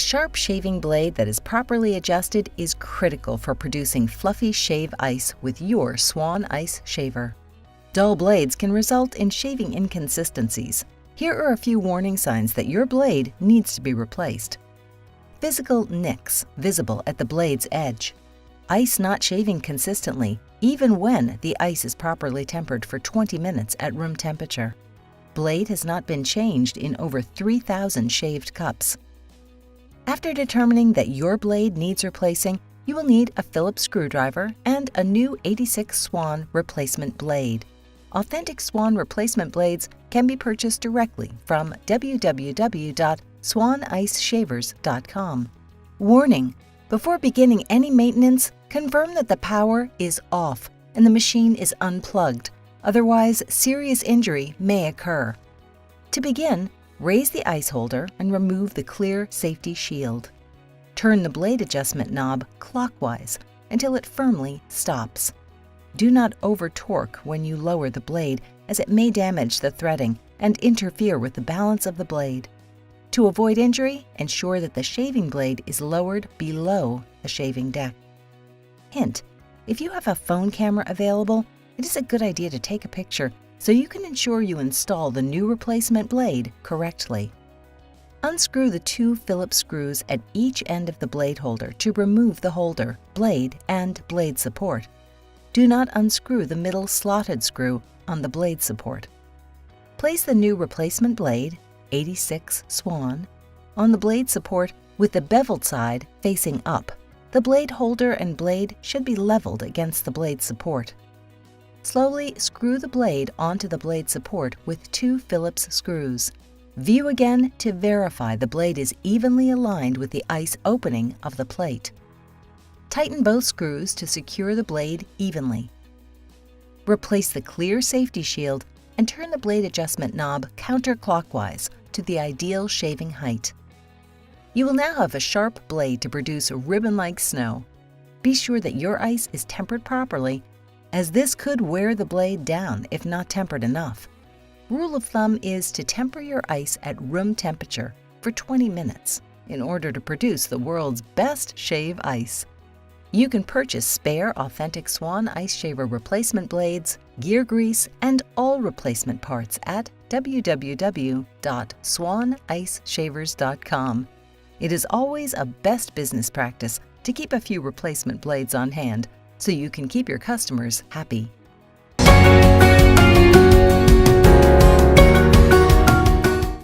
sharp shaving blade that is properly adjusted is critical for producing fluffy shave ice with your Swan Ice Shaver. Dull blades can result in shaving inconsistencies. Here are a few warning signs that your blade needs to be replaced. Physical nicks visible at the blade's edge. Ice not shaving consistently, even when the ice is properly tempered for 20 minutes at room temperature. Blade has not been changed in over 3,000 shaved cups. After determining that your blade needs replacing, you will need a Phillips screwdriver and a new 86 Swan replacement blade. Authentic Swan replacement blades can be purchased directly from www.swaniceshavers.com. Warning: before beginning any maintenance, confirm that the power is off and the machine is unplugged, otherwise serious injury may occur. To begin, raise the ice holder and remove the clear safety shield. Turn the blade adjustment knob clockwise until it firmly stops. Do not over-torque when you lower the blade, as it may damage the threading and interfere with the balance of the blade. To avoid injury, ensure that the shaving blade is lowered below the shaving deck. Hint: if you have a phone camera available, it is a good idea to take a picture so you can ensure you install the new replacement blade correctly. Unscrew the 2 Phillips screws at each end of the blade holder to remove the holder, blade, and blade support. Do not unscrew the middle slotted screw on the blade support. Place the new replacement blade, 86 Swan, on the blade support with the beveled side facing up. The blade holder and blade should be leveled against the blade support. Slowly screw the blade onto the blade support with 2 Phillips screws. View again to verify the blade is evenly aligned with the ice opening of the plate. Tighten both screws to secure the blade evenly. Replace the clear safety shield and turn the blade adjustment knob counterclockwise to the ideal shaving height. You will now have a sharp blade to produce ribbon-like snow. Be sure that your ice is tempered properly, as this could wear the blade down if not tempered enough. Rule of thumb is to temper your ice at room temperature for 20 minutes in order to produce the world's best shave ice. You can purchase spare authentic Swan Ice Shaver replacement blades, gear grease, and all replacement parts at www.swaniceshavers.com. It is always a best business practice to keep a few replacement blades on hand so you can keep your customers happy.